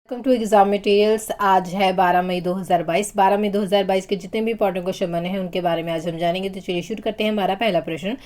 Welcome to exam materials. आज है 12 मई 2022। 12 मई 2022 के जितने भी इंपॉर्टेंट क्वेश्चन बने हैं उनके बारे में आज हम जानेंगे। तो चलिए शुरू करते हैं। हमारा पहला प्रश्न,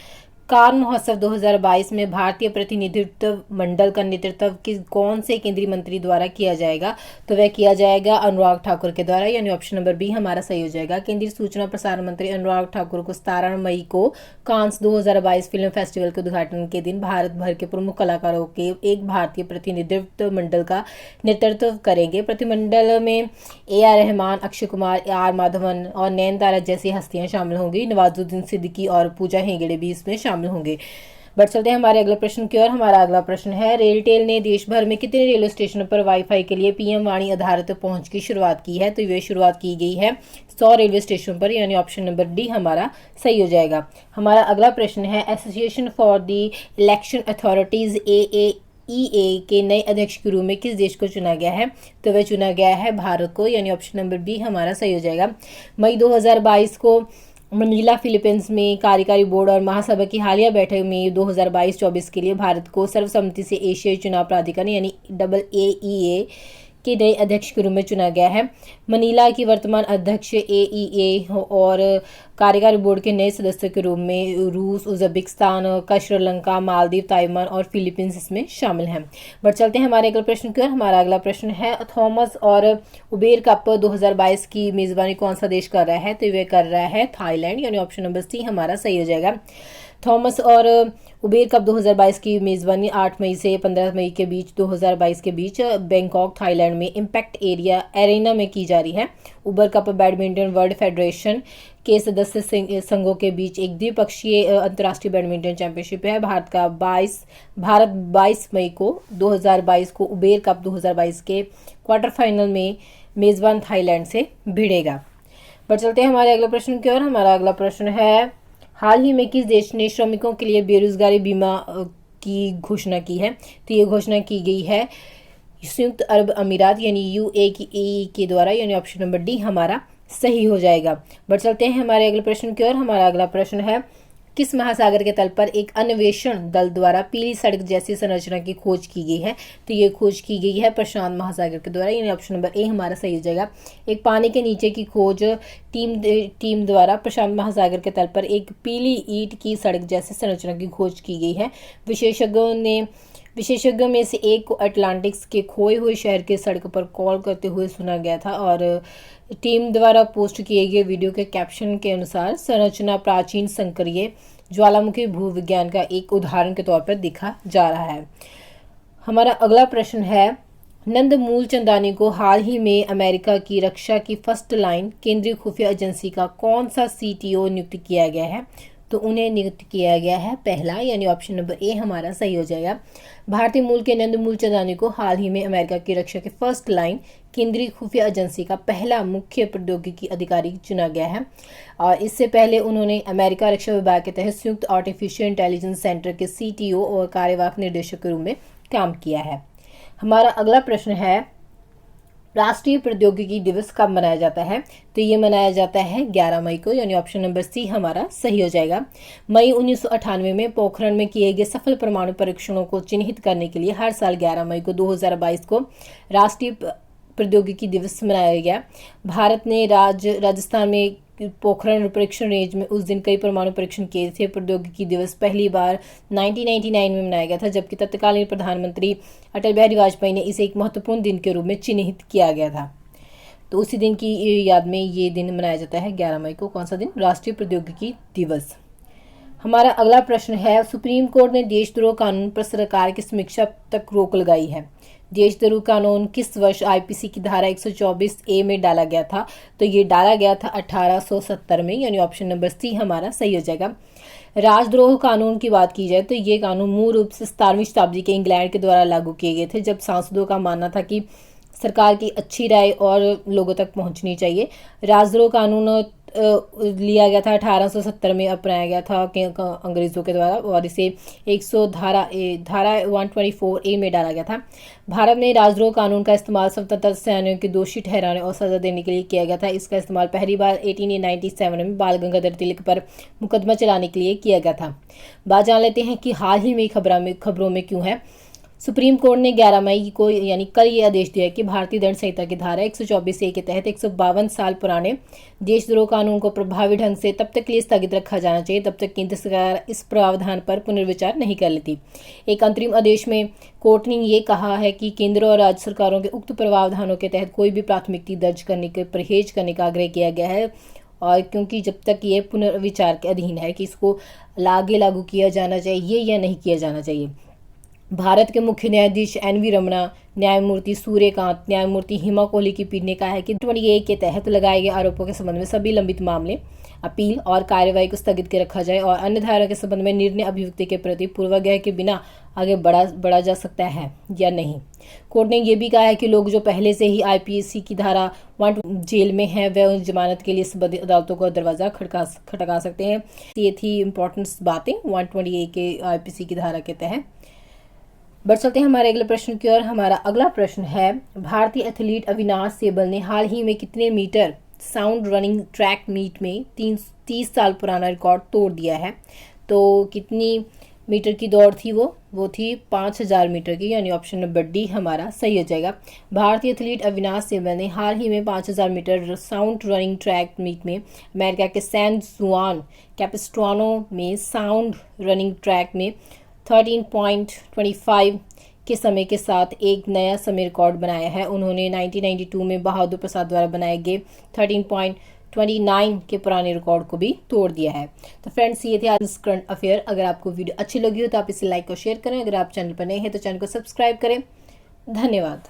कान महोत्सव 2022 में भारतीय प्रतिनिधित्व मंडल का नेतृत्व कौन से केंद्रीय मंत्री द्वारा किया जाएगा? तो वह किया जाएगा अनुराग ठाकुर के द्वारा, यानी ऑप्शन नंबर बी हमारा सही हो जाएगा। केंद्रीय सूचना प्रसारण मंत्री अनुराग ठाकुर को 17 मई को कांस 2022 फिल्म फेस्टिवल के उद्घाटन के दिन भारत भर के प्रमुख कलाकारों के एक भारतीय प्रतिनिधित्व मंडल का नेतृत्व करेंगे। प्रतिमंडल में AR रहमान, अक्षय कुमार, AR माधवन और नयनतारा जैसी हस्तियां शामिल होंगी। नवाजुद्दीन सिद्दीकी और पूजा हेगड़े भी इसमें शामिल होंगे। बढ़ चलते हैं हमारे अगले प्रश्न की ओर। हमारा अगला प्रश्न है, रेलटेल ने देश भर में कितने रेलवे स्टेशनों पर वाईफाई के लिए PM वाणी आधारित पहुंच की शुरुआत की है? तो ये शुरुआत की गई है 100 रेलवे स्टेशनों पर, यानी ऑप्शन नंबर डी हमारा सही हो जाएगा। हमारा अगला प्रश्न है, association for the election authorities AAEA के नए अध्यक्ष के रूप में किस देश को चुना गया है? तो वह चुना गया है भारत को, यानी ऑप्शन नंबर बी हमारा सही हो जाएगा। मई 2022 को मनीला फिलीपींस में कार्यकारी बोर्ड और महासभा की हालिया बैठक में 2022-24 के लिए भारत को सर्वसम्मति से एशियाई चुनाव प्राधिकरण यानी AAEA के नए अध्यक्ष के रूप में चुना गया है। मनीला की वर्तमान अध्यक्ष AEA और कार्यकारी बोर्ड के नए सदस्यों के रूप में रूस, उज्बेकिस्तान का, श्रीलंका, मालदीव, ताइवान और फिलीपींस इसमें शामिल हैं। बढ़ चलते हैं हमारे अगले प्रश्न की ओर। हमारा अगला प्रश्न है, थॉमस और उबेर कप 2022 की मेजबानी कौन सा देश कर रहा है? तो वे कर रहा है थाईलैंड, यानी ऑप्शन नंबर सी हमारा सही हो जाएगा। थॉमस और उबेर कप 2022 की मेज़बानी 8 मई से 15 मई के बीच 2022 के बीच बैंकॉक, थाईलैंड में इम्पैक्ट एरेना में की जा रही है। उबर कप बैडमिंटन वर्ल्ड फेडरेशन के सदस्य संघों के बीच एक द्विपक्षीय अंतर्राष्ट्रीय बैडमिंटन चैंपियनशिप है। भारत 22 मई को 2022 को उबेर कप 2022 के क्वार्टर फाइनल में मेज़बान थाईलैंड से भिड़ेगा। बढ़ चलते हैं हमारे अगले प्रश्न की ओर। हमारा अगला प्रश्न है, हाल ही में किस देश ने श्रमिकों के लिए बेरोजगारी बीमा की घोषणा की है? तो ये घोषणा की गई है संयुक्त अरब अमीरात यानी UAE के द्वारा, यानी ऑप्शन नंबर डी हमारा सही हो जाएगा। बढ़ चलते हैं हमारे अगले प्रश्न की ओर। हमारा अगला प्रश्न है, किस महासागर के तल पर एक अन्वेषण दल द्वारा पीली सड़क जैसी संरचना की खोज की गई है? तो ये खोज की गई है प्रशांत महासागर के द्वारा, यानी ऑप्शन नंबर ए हमारा सही हो जाएगा। एक पानी के नीचे की खोज टीम द्वारा प्रशांत महासागर के तल पर एक पीली ईंट की सड़क जैसी संरचना की खोज की गई है। विशेषज्ञों में से एक को अटलांटिक्स के खोए हुए शहर के सड़क पर कॉल करते हुए सुना गया था और टीम द्वारा पोस्ट किए गए वीडियो के कैप्शन के अनुसार संरचना प्राचीन संक्रिय ज्वालामुखी भूविज्ञान का एक उदाहरण के तौर पर दिखा जा रहा है। हमारा अगला प्रश्न है, नंद मूलचंदानी को हाल ही में अमेरिका की रक्षा की फर्स्ट लाइन केंद्रीय खुफिया एजेंसी का कौन सा CTO नियुक्त किया गया है? तो उन्हें नियुक्त किया गया है पहला, यानी ऑप्शन नंबर ए हमारा सही हो जाएगा। भारतीय मूल के नंद मूलचंदानी को हाल ही में अमेरिका की रक्षा के फर्स्ट लाइन केंद्रीय खुफिया एजेंसी का पहला मुख्य प्रौद्योगिकी अधिकारी चुना गया है और इससे पहले उन्होंने अमेरिका रक्षा विभाग के तहत संयुक्त आर्टिफिशियल इंटेलिजेंस सेंटर के CTO और कार्यवाहक निदेशक के रूप में काम किया है। हमारा अगला प्रश्न है, राष्ट्रीय प्रौद्योगिकी दिवस कब मनाया जाता है? तो ये मनाया जाता है 11 मई को, यानी ऑप्शन नंबर सी हमारा सही हो जाएगा। मई 1998 में पोखरण में किए गए सफल परमाणु परीक्षणों को चिन्हित करने के लिए हर साल 11 मई को 2022 को राष्ट्रीय प्रौद्योगिकी दिवस मनाया गया। भारत ने राजस्थान में पोखरण परीक्षण रेंज में उस दिन कई परमाणु परीक्षण किए थे। प्रौद्योगिकी दिवस पहली बार 1999 में मनाया गया था, जबकि तत्कालीन प्रधानमंत्री अटल बिहारी वाजपेयी ने इसे एक महत्वपूर्ण दिन के रूप में चिन्हित किया गया था। तो उसी दिन की याद में ये दिन मनाया जाता है 11 मई को। कौन सा दिन? राष्ट्रीय प्रौद्योगिकी दिवस। हमारा अगला प्रश्न है, सुप्रीम कोर्ट ने देशद्रोह कानून पर सरकार की समीक्षा तक रोक लगाई है। देशद्रोह कानून किस वर्ष IPC की धारा 124A में डाला गया था? तो ये डाला गया था 1870 में, यानी ऑप्शन नंबर सी हमारा सही हो जाएगा। राजद्रोह कानून की बात की जाए तो ये कानून मूल रूप से 17वीं शताब्दी के इंग्लैंड के द्वारा लागू किए गए थे, जब सांसदों का मानना था कि सरकार की अच्छी राय और लोगों तक पहुंचनी चाहिए। राजद्रोह कानून लिया गया था 1870 में, अपनाया गया था अंग्रेजों के द्वारा और इसे 100 धारा 124A में डाला गया था। भारत में राजद्रोह कानून का इस्तेमाल स्वतंत्रता सेनानियों को दोषी ठहराने और सजा देने के लिए किया गया था। इसका इस्तेमाल पहली बार 1897 में बाल गंगाधर तिलक पर मुकदमा चलाने के लिए किया गया था। बात जान लेते हैं कि हाल ही में खबरों में क्यों है। सुप्रीम कोर्ट ने 11 मई को यानी कल ये आदेश दिया कि भारतीय दंड संहिता की धारा 124A के तहत 152 साल पुराने देशद्रोह कानून को प्रभावी ढंग से तब तक के लिए स्थगित रखा जाना चाहिए तब तक केंद्र सरकार इस प्रावधान पर पुनर्विचार नहीं कर लेती। एक अंतरिम आदेश में कोर्ट ने ये कहा है कि केंद्र और राज्य सरकारों के उक्त प्रावधानों के तहत कोई भी प्राथमिकी दर्ज करने के परहेज करने का आग्रह किया गया है, और क्योंकि जब तक ये पुनर्विचार के अधीन है कि इसको आगे लागू किया जाना चाहिए या नहीं किया जाना चाहिए। भारत के मुख्य न्यायाधीश NV रमणा, न्यायमूर्ति सूर्यकांत, न्यायमूर्ति हिमा कोहली की पीठ ने कहा है कि 28A के तहत लगाए गए आरोपों के संबंध में सभी लंबित मामले, अपील और कार्यवाही को स्थगित कर रखा जाए और अन्य धारा के संबंध में निर्णय अभिव्यक्ति के प्रति पूर्वाग्रह के बिना आगे बढ़ा जा सकता है या नहीं। कोर्ट ने यह भी कहा है कि लोग जो पहले से ही IPC की धारा 1 जेल में हैं वह उस जमानत के लिए संबंधित अदालतों को दरवाजा खटका सकते हैं। ये थी इंपॉर्टेंट बातें 120A के IPC की धारा के तहत। बढ़ चलते हैं हमारे अगले प्रश्न की ओर। हमारा अगला प्रश्न है, भारतीय एथलीट अविनाश सेबल ने हाल ही में कितने metre sound running track meet में 30 साल पुराना रिकॉर्ड तोड़ दिया है? तो कितनी मीटर की दौड़ थी वो थी 5000 मीटर की, यानी ऑप्शन नंबर डी हमारा सही हो जाएगा। भारतीय एथलीट अविनाश सेबल ने हाल ही में 5000 metre sound running track meet में अमेरिका के सैन जुआन कैपिस्ट्रानो में साउंड रनिंग ट्रैक में 13.25 के समय के साथ एक नया समय रिकॉर्ड बनाया है। उन्होंने 1992 में बहादुर प्रसाद द्वारा बनाए गए 13.29 के पुराने रिकॉर्ड को भी तोड़ दिया है। तो फ्रेंड्स, ये थे आज करंट अफेयर। अगर आपको वीडियो अच्छी लगी हो तो आप इसे लाइक और शेयर करें। अगर आप चैनल पर नए हैं तो चैनल को सब्सक्राइब करें। धन्यवाद।